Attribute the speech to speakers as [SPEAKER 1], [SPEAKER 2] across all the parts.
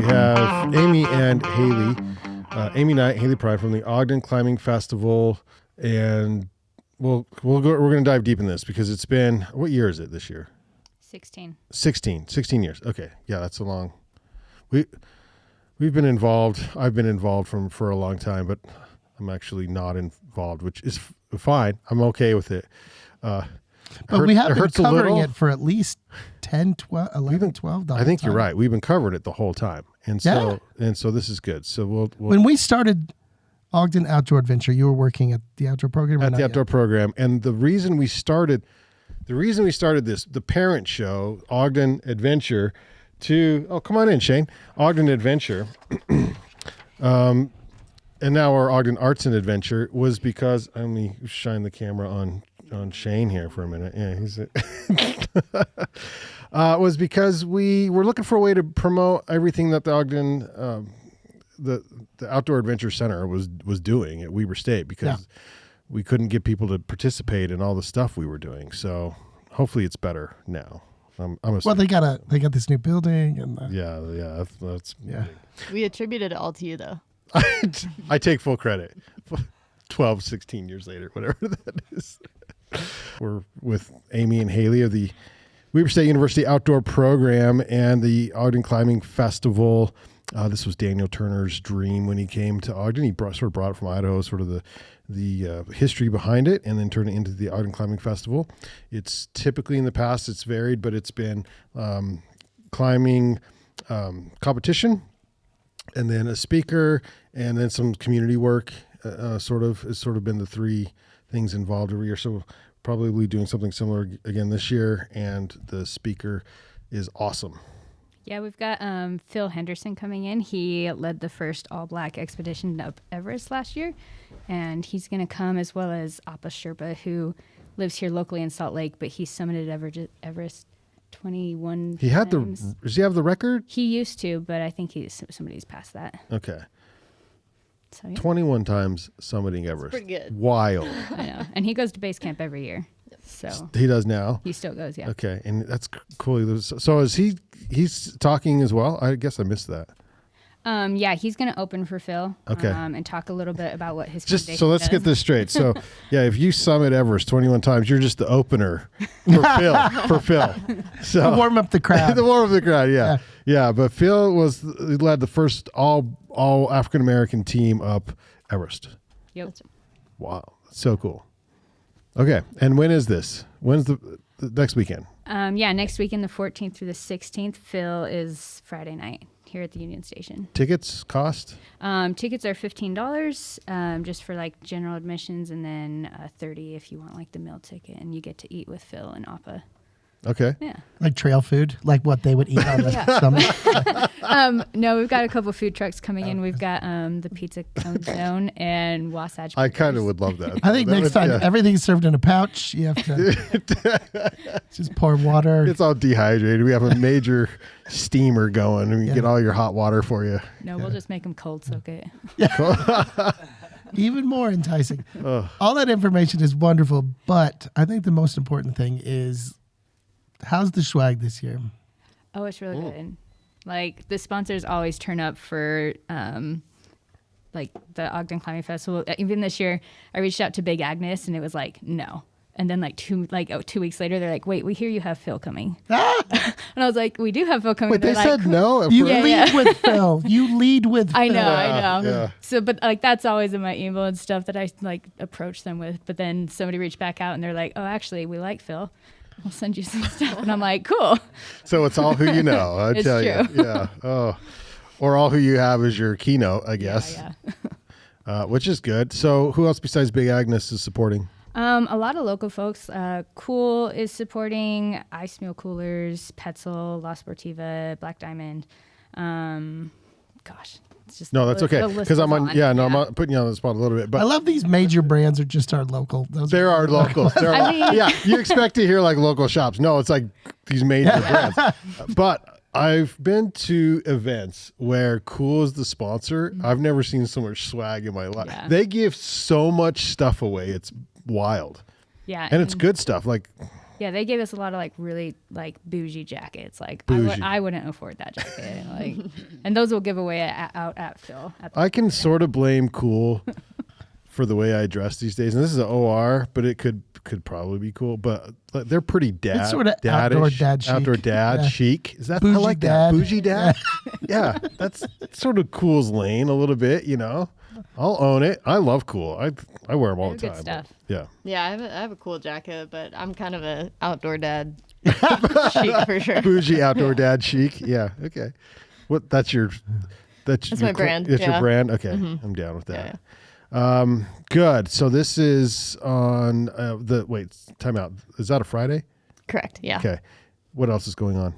[SPEAKER 1] We have Amy and Hailey. Amy Knight, Hailey Prine from the Ogden Climbing Festival, and we're going to dive deep in this because it's been, what year is it this year?
[SPEAKER 2] 16
[SPEAKER 1] years. Okay, yeah, that's a long. We've been involved. I've been involved for a long time, but I'm actually not involved, which is fine. I'm okay with it.
[SPEAKER 3] But we have been covering it for at least 10, 12, 11, 12.
[SPEAKER 1] I think you're right. We've been covering it the whole time. And so this is good. So we'll
[SPEAKER 3] when we started Ogden Outdoor Adventure, you were working at the outdoor program?
[SPEAKER 1] At the outdoor program. And the reason we started this, the parent show, Ogden Adventure, come on in, Shane. Ogden Adventure. And now our Ogden Arts and Adventure was because, let me shine the camera on Shane here for a minute. Yeah, he's was because we were looking for a way to promote everything that the Ogden the Outdoor Adventure Center was doing at Weber State, because we couldn't get people to participate in all the stuff we were doing. So hopefully it's better now.
[SPEAKER 3] Well, they got this new building and
[SPEAKER 1] that's
[SPEAKER 4] We attributed it all to you though.
[SPEAKER 1] I take full credit. 12, 16 years later, whatever that is. We're with Amy and Hailey of the Weber State University Outdoor Program and the Ogden Climbing Festival. This was Daniel Turner's dream when he came to Ogden. He brought it from Idaho, sort of the history behind it, and then turned it into the Ogden Climbing Festival. It's typically, in the past, it's varied, but it's been climbing competition, and then a speaker, and then some community work. It's sort of been the three things involved every year. So probably doing something similar again this year, and the speaker is awesome.
[SPEAKER 2] Yeah, we've got Phil Henderson coming in. He led the first all-black expedition up Everest last year, and he's going to come, as well as Appa Sherpa, who lives here locally in Salt Lake, but he summited Everest 21 times.
[SPEAKER 1] Does he have the record?
[SPEAKER 2] He used to, but I think somebody's passed that.
[SPEAKER 1] Okay.
[SPEAKER 2] So, yeah.
[SPEAKER 1] 21 times summiting Everest.
[SPEAKER 4] That's pretty good.
[SPEAKER 1] Wild.
[SPEAKER 2] I know. And he goes to base camp every year. So
[SPEAKER 1] he does now?
[SPEAKER 2] He still goes, yeah.
[SPEAKER 1] Okay. And that's cool. So is he's talking as well? I guess I missed that.
[SPEAKER 2] Yeah, he's going to open for Phil.
[SPEAKER 1] Okay.
[SPEAKER 2] And talk a little bit about what his
[SPEAKER 1] So let's get this straight. So yeah, if you summit Everest 21 times, you're just the opener for Phil. So
[SPEAKER 3] to warm up the crowd.
[SPEAKER 1] Yeah. But Phil led the first all African American team up Everest.
[SPEAKER 2] Yep.
[SPEAKER 1] Wow, that's so cool. Okay, and when is this? When's the next weekend?
[SPEAKER 2] Next weekend, the 14th through the 16th. Phil is Friday night here at the Union Station.
[SPEAKER 1] Tickets cost?
[SPEAKER 2] Tickets are $15 just for like general admissions, and then $30 if you want like the meal ticket, and you get to eat with Phil and Appa.
[SPEAKER 1] Okay.
[SPEAKER 2] Yeah.
[SPEAKER 3] Like trail food, like what they would eat on the summit.
[SPEAKER 2] No, we've got a couple food trucks coming in. We've got the Pizza Cone Zone and Wasatch.
[SPEAKER 1] I kind of would love that.
[SPEAKER 3] I think next time everything's served in a pouch. You have to just pour water.
[SPEAKER 1] It's all dehydrated. We have a major steamer going, and we get all your hot water for you.
[SPEAKER 2] No, we'll just make them cold soak it.
[SPEAKER 3] Even more enticing. All that information is wonderful, but I think the most important thing is, how's the swag this year?
[SPEAKER 2] Oh, it's really good. Like, the sponsors always turn up for like the Ogden Climbing Festival. Even this year, I reached out to Big Agnes, and it was like, no. And then 2 weeks later, they're like, wait, we hear you have Phil coming. And I was like, we do have Phil coming.
[SPEAKER 1] Wait, they said no?
[SPEAKER 3] You lead with Phil. You lead with Phil.
[SPEAKER 2] I know.
[SPEAKER 1] Yeah.
[SPEAKER 2] So, but like, that's always in my email and stuff that I like approach them with. But then somebody reached back out, and they're like, oh, actually, we like Phil. I'll send you some stuff. And I'm like, cool.
[SPEAKER 1] So it's all who you know. I tell you. Yeah. Oh, or all who you have is your keynote, I guess.
[SPEAKER 2] Yeah.
[SPEAKER 1] Which is good. So who else besides Big Agnes is supporting?
[SPEAKER 2] A lot of local folks. Cool is supporting Ice Meal Coolers, Petzl, La Sportiva, Black Diamond. Gosh. It's just
[SPEAKER 1] that's okay. Because I'm on. I'm putting you on the spot a little bit. But
[SPEAKER 3] I love these major brands are just our local.
[SPEAKER 1] There are locals. You expect to hear like local shops. No, it's like these major brands. But I've been to events where Cool is the sponsor. I've never seen so much swag in my life.
[SPEAKER 2] Yeah.
[SPEAKER 1] They give so much stuff away. It's wild.
[SPEAKER 2] Yeah.
[SPEAKER 1] And it's good stuff. Like,
[SPEAKER 2] Yeah, they gave us a lot of like really like bougie jackets. Like
[SPEAKER 1] Bougie.
[SPEAKER 2] I wouldn't afford that jacket. Like, and those will give away out at Phil.
[SPEAKER 1] I can sort of blame Cool for the way I dress these days, and this is an OR, but it could probably be cool. But they're pretty
[SPEAKER 3] It's sort of outdoor dad chic.
[SPEAKER 1] Outdoor dad
[SPEAKER 3] Yeah.
[SPEAKER 1] chic. Is that
[SPEAKER 3] Bougie
[SPEAKER 1] I like
[SPEAKER 3] dad.
[SPEAKER 1] that bougie dad? Yeah, that's sort of Cool's lane a little bit. You know, I'll own it. I love Cool. I wear them all the
[SPEAKER 2] They're
[SPEAKER 1] time.
[SPEAKER 2] good stuff.
[SPEAKER 1] But, yeah.
[SPEAKER 4] Yeah, I have a cool jacket, but I'm kind of a outdoor dad chic for sure.
[SPEAKER 1] Bougie outdoor dad chic. Yeah. Okay. What? That's your
[SPEAKER 4] my brand,
[SPEAKER 1] It's your
[SPEAKER 4] yeah.
[SPEAKER 1] brand. Okay, I'm down with that. Good. So this is on time out. Is that a Friday?
[SPEAKER 4] Correct. Yeah.
[SPEAKER 1] Okay. What else is going on?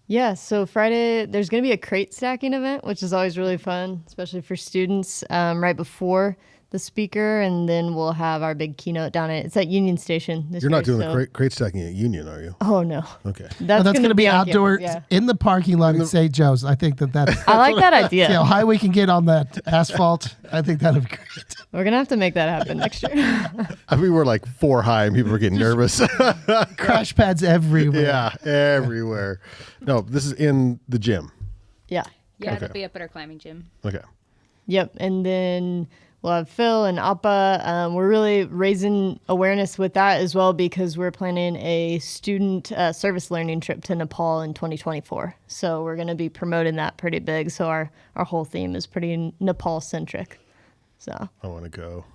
[SPEAKER 4] Yeah. So Friday, there's going to be a crate stacking event, which is always really fun, especially for students. Right before the speaker, and then we'll have our big keynote down at Union Station. This
[SPEAKER 1] You're not
[SPEAKER 4] year,
[SPEAKER 1] doing the crate stacking at Union, are you?
[SPEAKER 4] Oh no.
[SPEAKER 1] Okay.
[SPEAKER 3] That's going to be
[SPEAKER 4] on
[SPEAKER 3] outdoor
[SPEAKER 4] campus,
[SPEAKER 3] in the parking lot at St. Joe's. I think that's
[SPEAKER 4] I like that idea.
[SPEAKER 3] see how high we can get on that asphalt. I think that'd be great.
[SPEAKER 4] We're gonna have to make that happen next year.
[SPEAKER 1] I mean, we're like 4 high and people are getting nervous.
[SPEAKER 3] Crash pads everywhere.
[SPEAKER 1] Yeah, everywhere. No, this is in the gym.
[SPEAKER 4] Yeah.
[SPEAKER 2] Yeah,
[SPEAKER 1] Okay.
[SPEAKER 2] they'll be up at our climbing gym.
[SPEAKER 1] Okay.
[SPEAKER 4] Yep. And then we'll have Phil and Appa. We're really raising awareness with that as well because we're planning a student service learning trip to Nepal in 2024. So we're going to be promoting that pretty big. So our whole theme is pretty Nepal centric. So
[SPEAKER 1] I want to go.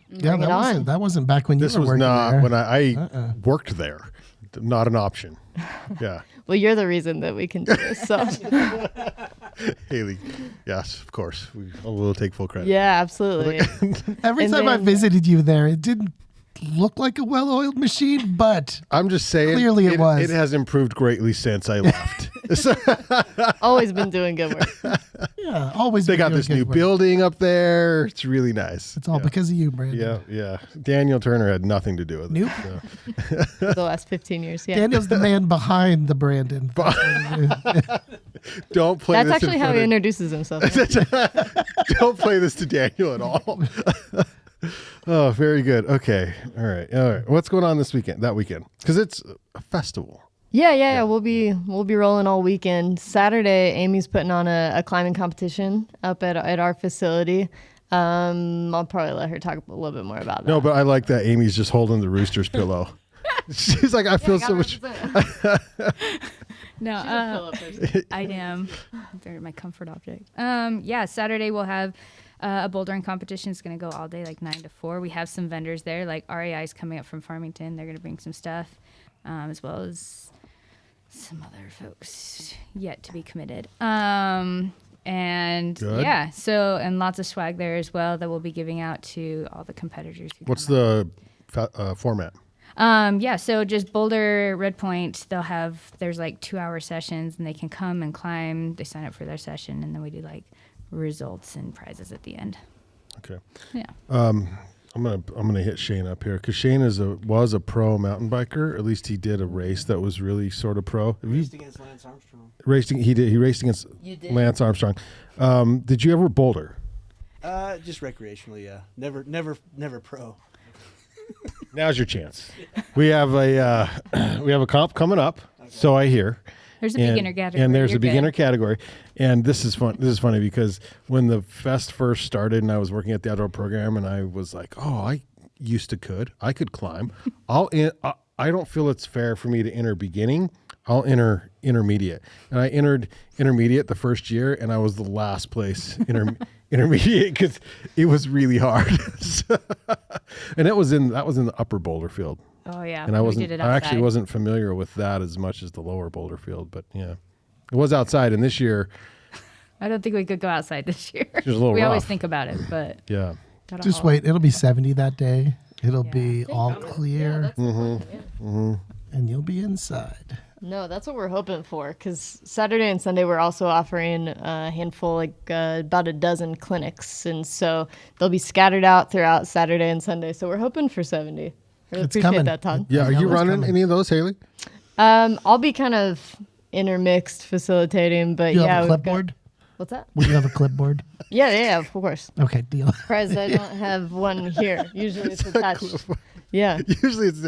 [SPEAKER 3] Yeah,
[SPEAKER 4] Bring it on.
[SPEAKER 3] that wasn't back when you
[SPEAKER 1] This
[SPEAKER 3] were
[SPEAKER 1] was
[SPEAKER 3] working
[SPEAKER 1] not
[SPEAKER 3] there.
[SPEAKER 1] when I worked there. Not an option. Yeah.
[SPEAKER 4] well, you're the reason that we can do this. So
[SPEAKER 1] Hailey. Yes, of course. We'll take full credit.
[SPEAKER 4] yeah, absolutely.
[SPEAKER 3] Every
[SPEAKER 4] And
[SPEAKER 3] time I
[SPEAKER 4] then-
[SPEAKER 3] visited you there, it didn't look like a well-oiled machine, but
[SPEAKER 1] I'm just saying.
[SPEAKER 3] Clearly it was.
[SPEAKER 1] It has improved greatly since I left.
[SPEAKER 4] Always been doing good work.
[SPEAKER 3] yeah, always.
[SPEAKER 1] They
[SPEAKER 3] been
[SPEAKER 1] got
[SPEAKER 3] doing
[SPEAKER 1] this
[SPEAKER 3] good
[SPEAKER 1] new
[SPEAKER 3] work.
[SPEAKER 1] building up there. It's really nice.
[SPEAKER 3] It's all because of you, Brandon.
[SPEAKER 1] Yeah, yeah. Daniel Turner had nothing to do with it.
[SPEAKER 3] Nope.
[SPEAKER 1] so.
[SPEAKER 4] For the last 15 years. Yeah.
[SPEAKER 3] Daniel's the man behind the Brandon.
[SPEAKER 1] Don't play
[SPEAKER 4] That's
[SPEAKER 1] this
[SPEAKER 4] actually
[SPEAKER 1] in
[SPEAKER 4] how
[SPEAKER 1] front
[SPEAKER 4] he
[SPEAKER 1] of-
[SPEAKER 4] introduces himself.
[SPEAKER 1] Don't play this to Daniel at all. Oh, very good. Okay. All right. What's going on this weekend? That weekend? Because it's a festival.
[SPEAKER 4] Yeah. We'll be rolling all weekend. Saturday, Amy's putting on a climbing competition up at our facility. I'll probably let her talk a little bit more about that.
[SPEAKER 1] No, but I like that Amy's just holding the rooster's pillow. She's like, I feel so much.
[SPEAKER 2] No, I am. They're my comfort object. Yeah, Saturday we'll have a bouldering competition. It's going to go all day, like 9 to 4. We have some vendors there, like RAI is coming up from Farmington. They're going to bring some stuff, as well as some other folks yet to be committed. And
[SPEAKER 1] Good.
[SPEAKER 2] yeah, so, and lots of swag there as well that we'll be giving out to all the competitors. Who
[SPEAKER 1] What's
[SPEAKER 2] come out.
[SPEAKER 1] the format?
[SPEAKER 2] Yeah, so just Boulder, Red Point, there's like 2-hour sessions and they can come and climb. They sign up for their session and then we do like results and prizes at the end.
[SPEAKER 1] Okay.
[SPEAKER 2] Yeah.
[SPEAKER 1] I'm gonna hit Shane up here because Shane was a pro mountain biker. At least he did a race that was really sort of pro.
[SPEAKER 5] Raced against Lance Armstrong.
[SPEAKER 1] He raced against
[SPEAKER 5] You did?
[SPEAKER 1] Lance Armstrong. Did you ever boulder?
[SPEAKER 5] Just recreationally, yeah. Never pro.
[SPEAKER 1] Now's your chance. We have a comp coming up. So I hear.
[SPEAKER 2] There's a beginner category.
[SPEAKER 1] And there's
[SPEAKER 2] You're
[SPEAKER 1] a beginner
[SPEAKER 2] good.
[SPEAKER 1] category. And this is fun. This is funny because when the fest first started and I was working at the outdoor program and I was like, I could climb. I don't feel it's fair for me to enter beginning. I'll enter intermediate. And I entered intermediate the first year and I was the last place intermediate because it was really hard. And that was in the upper boulder field.
[SPEAKER 2] Oh yeah.
[SPEAKER 1] And
[SPEAKER 2] we did it
[SPEAKER 1] I actually
[SPEAKER 2] outside.
[SPEAKER 1] wasn't familiar with that as much as the lower boulder field, but yeah, it was outside. And this year,
[SPEAKER 2] I don't think we could go outside this year.
[SPEAKER 1] was a little
[SPEAKER 2] we always
[SPEAKER 1] rough.
[SPEAKER 2] think about it, but
[SPEAKER 1] yeah.
[SPEAKER 2] gotta
[SPEAKER 3] Just
[SPEAKER 2] haul.
[SPEAKER 3] wait. It'll be 70 that day. It'll
[SPEAKER 2] Yeah.
[SPEAKER 3] be all clear,
[SPEAKER 1] Mm-hmm.
[SPEAKER 3] and you'll be inside.
[SPEAKER 4] No, that's what we're hoping for. Because Saturday and Sunday we're also offering a handful, about a dozen clinics, and so they'll be scattered out throughout Saturday and Sunday. So we're hoping for 70. Really
[SPEAKER 3] It's
[SPEAKER 4] appreciate
[SPEAKER 3] coming.
[SPEAKER 4] that, Todd.
[SPEAKER 1] Yeah. Are
[SPEAKER 3] Yeah,
[SPEAKER 1] you
[SPEAKER 3] it's
[SPEAKER 1] running
[SPEAKER 3] coming.
[SPEAKER 1] any of those, Hailey?
[SPEAKER 4] I'll be kind of intermixed facilitating, but
[SPEAKER 3] You
[SPEAKER 4] yeah.
[SPEAKER 3] have a
[SPEAKER 4] we've got-
[SPEAKER 3] clipboard?
[SPEAKER 4] What's that?
[SPEAKER 3] Will you have a clipboard?
[SPEAKER 4] Yeah, of course.
[SPEAKER 3] Okay, deal.
[SPEAKER 4] Surprised I don't have one here. Usually it's attached. Yeah.
[SPEAKER 1] Usually it's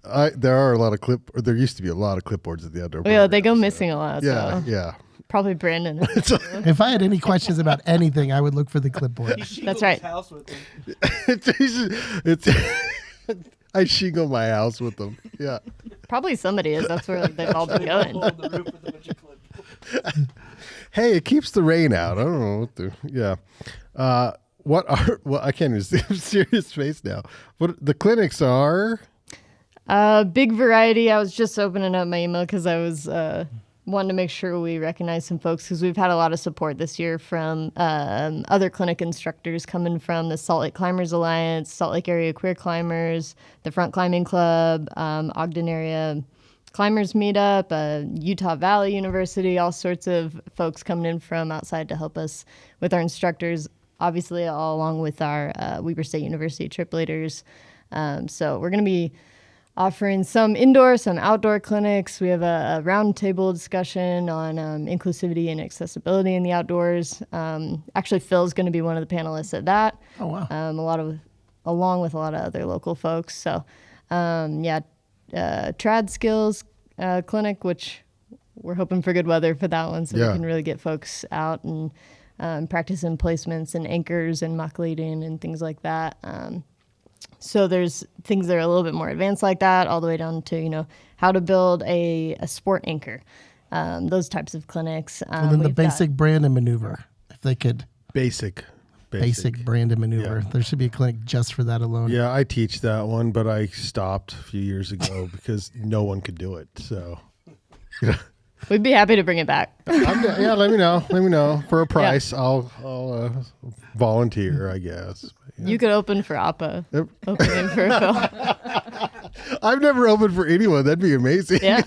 [SPEAKER 1] There are a lot of there used to be a lot of clipboards at the outdoor.
[SPEAKER 4] Yeah, they go
[SPEAKER 1] programs,
[SPEAKER 4] missing a lot.
[SPEAKER 1] Yeah,
[SPEAKER 4] So
[SPEAKER 1] yeah.
[SPEAKER 4] probably Brandon.
[SPEAKER 3] If I had any questions about anything, I would look for the clipboard.
[SPEAKER 4] That's right.
[SPEAKER 5] House with him.
[SPEAKER 1] it's I shingle my house with them. Yeah.
[SPEAKER 4] Probably somebody is. That's where they've all been going.
[SPEAKER 5] Hold the roof with a bunch of clipboards.
[SPEAKER 1] Hey, it keeps the rain out. I don't know what the I can't even see. I'm serious face now. What the clinics are?
[SPEAKER 4] Big variety. I was just opening up my email because I was wanting to make sure we recognize some folks because we've had a lot of support this year from other clinic instructors coming from the Salt Lake Climbers Alliance, Salt Lake Area Queer Climbers, the Front Climbing Club, Ogden Area Climbers Meetup, Utah Valley University, all sorts of folks coming in from outside to help us with our instructors, obviously all along with our Weber State University trip leaders. So we're going to be offering some indoor, some outdoor clinics. We have a roundtable discussion on inclusivity and accessibility in the outdoors. Actually, Phil's going to be one of the panelists at that.
[SPEAKER 3] Oh, wow.
[SPEAKER 4] Along with a lot of other local folks. So, trad skills clinic, which we're hoping for good weather for that one, so we can really get folks out and practicing placements and anchors and muck leading and things like that. So there's things that are a little bit more advanced like that, all the way down to, how to build a sport anchor, those types of clinics.
[SPEAKER 3] And then the basic brand and maneuver, if they could.
[SPEAKER 1] Basic
[SPEAKER 3] Brand and maneuver. There should be a clinic just for that alone.
[SPEAKER 1] Yeah, I teach that one, but I stopped a few years ago because no one could do it. So,
[SPEAKER 4] we'd be happy to bring it back.
[SPEAKER 1] yeah, let me know. Let me know for a price. I'll volunteer, I guess. Yeah.
[SPEAKER 4] You could open for Appa.
[SPEAKER 1] Yep.
[SPEAKER 4] Opening for Phil.
[SPEAKER 1] I've never opened for anyone. That'd be amazing.
[SPEAKER 4] Yeah.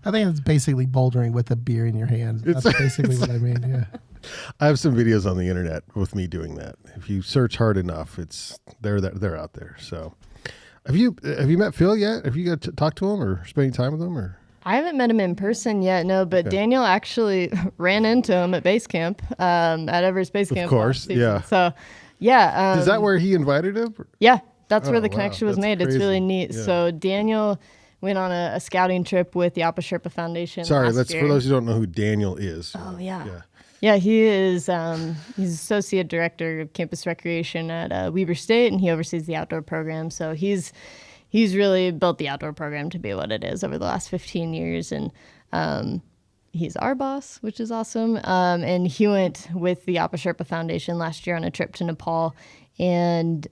[SPEAKER 3] I think it's basically bouldering with a beer in your hand. That's basically what I mean. Yeah.
[SPEAKER 1] I have some videos on the internet with me doing that. If you search hard enough, they're out there. So, have you met Phil yet? Have you got to talk to him or spending time with him or?
[SPEAKER 4] I haven't met him in person yet, no, but Daniel actually ran into him at base camp, at Everest Base Camp.
[SPEAKER 1] Of course, yeah.
[SPEAKER 4] So, yeah.
[SPEAKER 1] Is that where he invited him?
[SPEAKER 4] Yeah, that's where the connection was made.
[SPEAKER 1] Crazy.
[SPEAKER 4] It's really neat.
[SPEAKER 1] Yeah.
[SPEAKER 4] So Daniel went on a scouting trip with the Appa Sherpa Foundation.
[SPEAKER 1] Sorry,
[SPEAKER 4] last year.
[SPEAKER 1] for those who don't know who Daniel is.
[SPEAKER 4] Oh, yeah. Yeah, he is. He's associate director of campus recreation at Weber State, and he oversees the outdoor program. So he's really built the outdoor program to be what it is over the last 15 years, and he's our boss, which is awesome. And he went with the Appa Sherpa Foundation last year on a trip to Nepal, and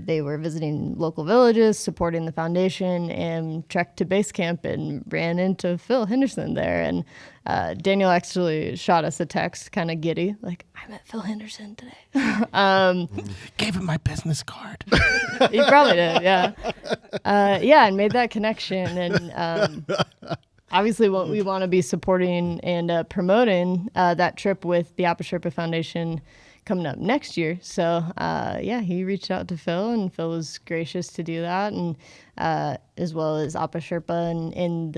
[SPEAKER 4] they were visiting local villages, supporting the foundation, and trekked to base camp and ran into Phil Henderson there. And Daniel actually shot us a text, kind of giddy, like, I met Phil Henderson today.
[SPEAKER 3] Gave him my business card.
[SPEAKER 4] He probably did, yeah. And made that connection. And obviously, we want to be supporting and promoting that trip with the Appa Sherpa Foundation coming up next year. So, he reached out to Phil, and Phil was gracious to do that, and as well as Appa Sherpa and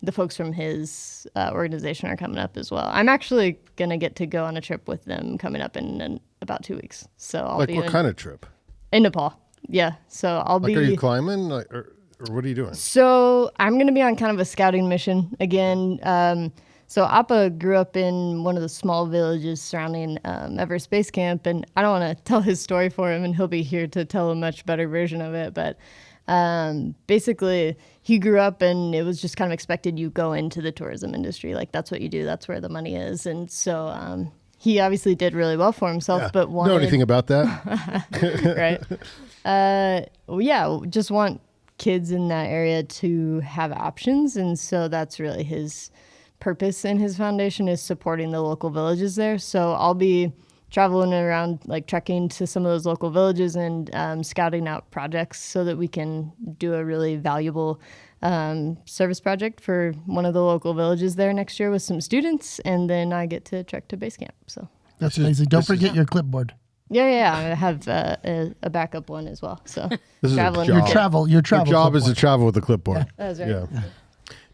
[SPEAKER 4] the folks from his organization are coming up as well. I'm actually going to get to go on a trip with them coming up in about 2 weeks. So I'll be
[SPEAKER 1] what kind of trip?
[SPEAKER 4] In Nepal. Yeah. So I'll be.
[SPEAKER 1] Are you climbing, or what are you doing?
[SPEAKER 4] So I'm going to be on kind of a scouting mission again. So Appa grew up in one of the small villages surrounding Everest Base Camp, and I don't want to tell his story for him, and he'll be here to tell a much better version of it. But basically, he grew up, and it was just kind of expected you go into the tourism industry. Like, that's what you do. That's where the money is. And so he obviously did really well for himself, but wanted...
[SPEAKER 1] Know anything about that?
[SPEAKER 4] Right. Just want kids in that area to have options. And so that's really his purpose in his foundation, is supporting the local villages there. So I'll be traveling around, like trekking to some of those local villages and scouting out projects so that we can do a really valuable service project for one of the local villages there next year with some students, and then I get to trek to base camp. So
[SPEAKER 3] that's amazing. Don't forget your clipboard.
[SPEAKER 4] Yeah. I have a backup one as well. So
[SPEAKER 1] This is
[SPEAKER 4] traveling.
[SPEAKER 1] a job.
[SPEAKER 3] Your travel
[SPEAKER 1] job is
[SPEAKER 3] clipboard.
[SPEAKER 1] to travel with a clipboard.
[SPEAKER 4] That's right.
[SPEAKER 1] Yeah.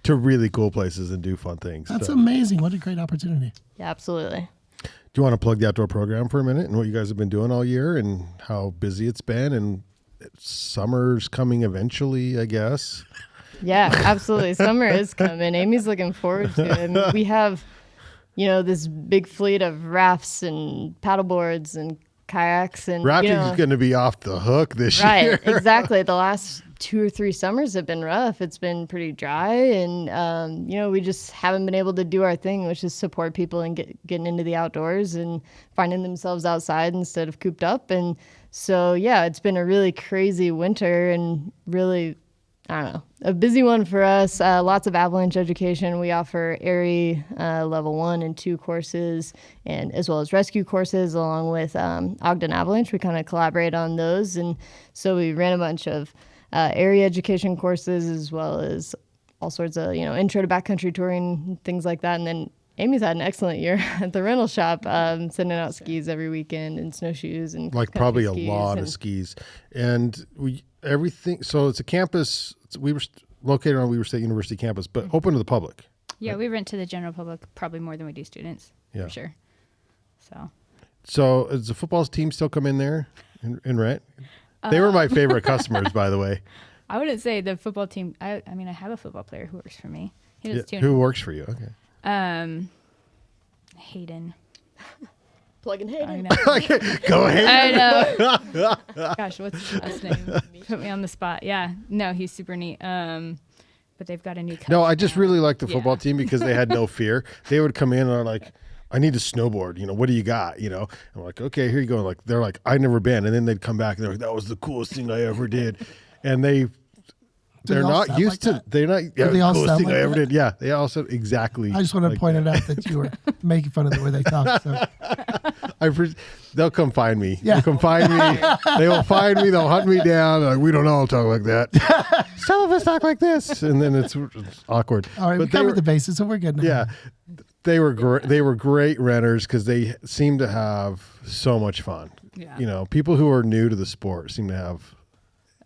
[SPEAKER 1] To really cool places and do fun things.
[SPEAKER 3] That's
[SPEAKER 1] So,
[SPEAKER 3] amazing. What a great opportunity.
[SPEAKER 4] Yeah, absolutely.
[SPEAKER 1] do you want to plug the outdoor program for a minute and what you guys have been doing all year and how busy it's been and summer's coming eventually, I guess.
[SPEAKER 4] Yeah, absolutely. Summer is coming. Amy's looking forward to it. I mean, we have, this big fleet of rafts and paddleboards and kayaks and
[SPEAKER 1] Rafting is going to be off the hook this year.
[SPEAKER 4] Right, exactly. The last 2 or 3 summers have been rough. It's been pretty dry, and we just haven't been able to do our thing, which is support people and getting into the outdoors and finding themselves outside instead of cooped up. And so, yeah, it's been a really crazy winter and really, I don't know, a busy one for us. Lots of avalanche education. We offer ARI level 1 and 2 courses, and as well as rescue courses along with Ogden Avalanche. We kind of collaborate on those. And so we ran a bunch of ARI education courses as well as all sorts of, intro to backcountry touring, things like that. And then Amy's had an excellent year at the rental shop, sending out skis every weekend and snowshoes and
[SPEAKER 1] like probably a lot of skis. And everything. So it's a campus. We were located on Weber State University campus, but open to the public.
[SPEAKER 2] Yeah, we rent to the general public probably more than we do students.
[SPEAKER 1] Yeah.
[SPEAKER 2] For sure.
[SPEAKER 1] So does the football team still come in there and rent? They were my favorite customers, by the way.
[SPEAKER 2] I wouldn't say the football team. I mean, I have a football player who works for me. He does too.
[SPEAKER 1] Who works for you? Okay.
[SPEAKER 2] Hayden.
[SPEAKER 4] Plug and Hayden.
[SPEAKER 1] Go ahead.
[SPEAKER 2] I know. Gosh, what's his last name? Put me on the spot. Yeah. No, he's super neat. But they've got a new coach.
[SPEAKER 1] No, I just
[SPEAKER 2] now.
[SPEAKER 1] really like the football team because they had no fear. They would come in and are like, I need to snowboard. What do you got? I'm like, okay, here you go. Like, they're like, I've never been. And then they'd come back and they're like, that was the coolest thing I ever did. And they're not used to, they're not,
[SPEAKER 3] they all
[SPEAKER 1] coolest
[SPEAKER 3] sound
[SPEAKER 1] thing
[SPEAKER 3] like
[SPEAKER 1] I ever
[SPEAKER 3] that?
[SPEAKER 1] did. Yeah. They also exactly.
[SPEAKER 3] I just want to
[SPEAKER 1] like
[SPEAKER 3] point
[SPEAKER 1] that.
[SPEAKER 3] it out that you were making fun of the way they talk. So.
[SPEAKER 1] They'll come find me.
[SPEAKER 3] Yeah.
[SPEAKER 1] They'll come find me. They will find me. They'll hunt me down. Like, we don't all talk like that. Some of us talk like this. And then it's awkward.
[SPEAKER 3] All right, we covered the bases, so we're good now.
[SPEAKER 1] Yeah. They were great. They were great renters because they seem to have so much fun.
[SPEAKER 2] Yeah.
[SPEAKER 1] People who are new to the sport seem to have.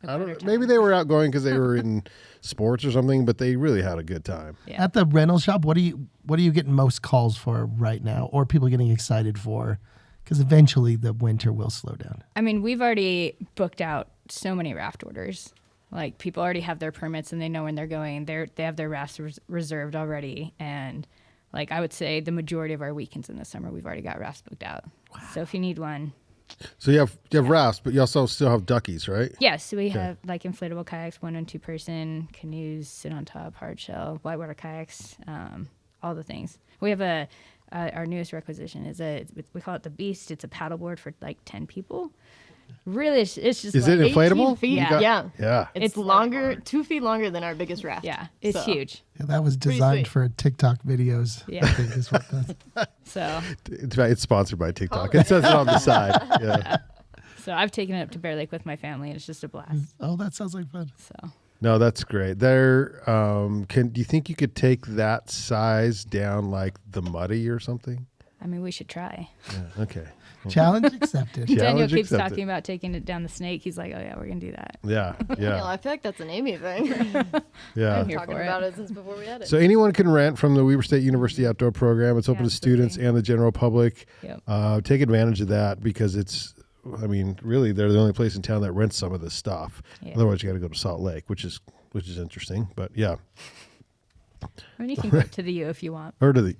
[SPEAKER 1] I don't know. Maybe they were outgoing because they were in sports or something, but they really had a good time.
[SPEAKER 2] Yeah.
[SPEAKER 3] At the rental shop, what are you getting most calls for right now, or people getting excited for? Because eventually the winter will slow down.
[SPEAKER 2] I mean, we've already booked out so many raft orders. Like, people already have their permits and they know when they're going. They have their rafts reserved already, and like I would say, the majority of our weekends in the summer, we've already got rafts booked out. Wow. So if you need one.
[SPEAKER 1] So you have rafts, but you also still have duckies, right?
[SPEAKER 2] Yes, we have like inflatable kayaks, 1 and 2 person, canoes, sit on top, hard shell, whitewater kayaks, all the things. We have our newest requisition is we call it the Beast. It's a paddleboard for like 10 people. Really, it's just.
[SPEAKER 1] Is
[SPEAKER 2] like
[SPEAKER 1] it inflatable?
[SPEAKER 4] 18 feet.
[SPEAKER 2] Yeah.
[SPEAKER 1] Yeah.
[SPEAKER 4] It's longer, 2 feet longer than our biggest raft.
[SPEAKER 2] Yeah, it's huge.
[SPEAKER 3] Yeah, that was
[SPEAKER 4] Pretty
[SPEAKER 3] designed
[SPEAKER 4] sweet.
[SPEAKER 3] for TikTok videos.
[SPEAKER 2] Yeah.
[SPEAKER 3] I think is what that's.
[SPEAKER 2] So
[SPEAKER 1] It's sponsored by TikTok. It says it on the side. Yeah.
[SPEAKER 2] I've taken it up to Bear Lake with my family, and it's just a blast.
[SPEAKER 3] Oh, that sounds like fun.
[SPEAKER 2] So
[SPEAKER 1] No, that's great. There, do you think you could take that size down like the Muddy or something?
[SPEAKER 2] I mean, we should try.
[SPEAKER 1] Yeah. Okay.
[SPEAKER 3] Challenge accepted.
[SPEAKER 1] Yeah.
[SPEAKER 2] Daniel
[SPEAKER 1] Challenge
[SPEAKER 2] keeps
[SPEAKER 1] accepted.
[SPEAKER 2] talking about taking it down the Snake. He's like, oh yeah, we're gonna do that.
[SPEAKER 1] Yeah.
[SPEAKER 4] Yeah, I
[SPEAKER 1] Yeah.
[SPEAKER 4] feel like that's an Amy thing.
[SPEAKER 1] Yeah.
[SPEAKER 2] I'm here
[SPEAKER 4] Talking
[SPEAKER 2] for it.
[SPEAKER 4] about it since before we had it.
[SPEAKER 1] So anyone can rent from the Weber State University Outdoor Program. It's open
[SPEAKER 2] Yeah,
[SPEAKER 1] to students
[SPEAKER 2] absolutely.
[SPEAKER 1] and the general public.
[SPEAKER 2] Yep.
[SPEAKER 1] Take advantage of that because it's, I mean, really, they're the only place in town that rents some of this stuff.
[SPEAKER 2] Yeah.
[SPEAKER 1] Otherwise, you got to go to Salt Lake, which is interesting. But yeah,
[SPEAKER 2] I mean, you can go to the U if you want.
[SPEAKER 1] or to the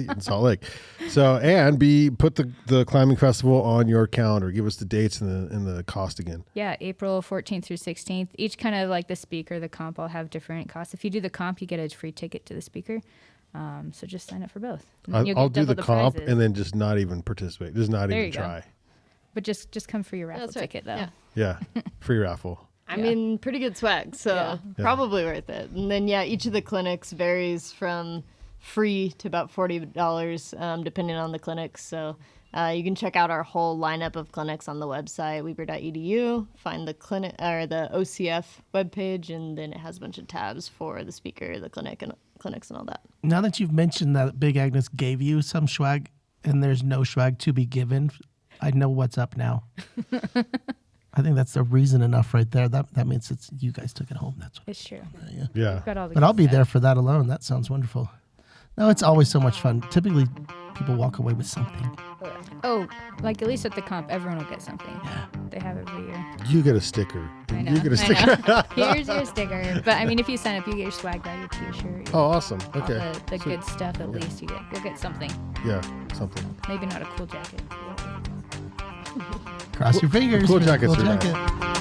[SPEAKER 1] in Salt Lake. So and put the climbing festival on your calendar. Give us the dates and the cost again.
[SPEAKER 2] Yeah, April 14th through 16th. Each kind of like the speaker, the comp all have different costs. If you do the comp, you get a free ticket to the speaker. So just sign up for both. And then you'll
[SPEAKER 1] I'll
[SPEAKER 2] get
[SPEAKER 1] do the
[SPEAKER 2] double
[SPEAKER 1] comp
[SPEAKER 2] prizes.
[SPEAKER 1] and then just not even participate. Just not
[SPEAKER 2] There
[SPEAKER 1] even
[SPEAKER 2] you go.
[SPEAKER 1] try.
[SPEAKER 2] But just come for your raffle
[SPEAKER 4] That's right.
[SPEAKER 2] ticket though.
[SPEAKER 4] Yeah.
[SPEAKER 1] Yeah, free raffle.
[SPEAKER 4] I
[SPEAKER 2] Yeah.
[SPEAKER 4] mean, pretty good swag, so
[SPEAKER 2] Yeah.
[SPEAKER 4] probably worth it. And then, each of the clinics varies from free to about $40, depending on the clinics. So you can check out our whole lineup of clinics on the website, weber.edu, find the clinic or the OCF webpage, and then it has a bunch of tabs for the speaker, the clinic, and clinics and all that.
[SPEAKER 3] Now that you've mentioned that Big Agnes gave you some swag and there's no swag to be given, I know what's up now. I think that's the reason enough right there. That means it's you guys took it home. That's what.
[SPEAKER 2] It's true.
[SPEAKER 1] Yeah.
[SPEAKER 2] Got all the
[SPEAKER 3] But I'll
[SPEAKER 2] good
[SPEAKER 3] be
[SPEAKER 2] stuff.
[SPEAKER 3] there for that alone. That sounds wonderful. No, it's always so much fun. Typically, people walk away with something.
[SPEAKER 2] Oh, like at least at the comp, everyone will get something. They have it every year.
[SPEAKER 1] You get a sticker.
[SPEAKER 2] I know.
[SPEAKER 1] You get a sticker.
[SPEAKER 2] I know. Here's your sticker. But I mean, if you sign up, you get your swag bag, your T-shirt.
[SPEAKER 1] Oh, awesome.
[SPEAKER 2] all
[SPEAKER 1] Okay.
[SPEAKER 2] the good stuff. At least you'll get something.
[SPEAKER 1] Yeah, something.
[SPEAKER 2] Maybe not a cool jacket.
[SPEAKER 3] Cross your fingers.
[SPEAKER 1] Cool
[SPEAKER 3] for the
[SPEAKER 1] jackets
[SPEAKER 3] cool
[SPEAKER 1] are nice.
[SPEAKER 3] jacket.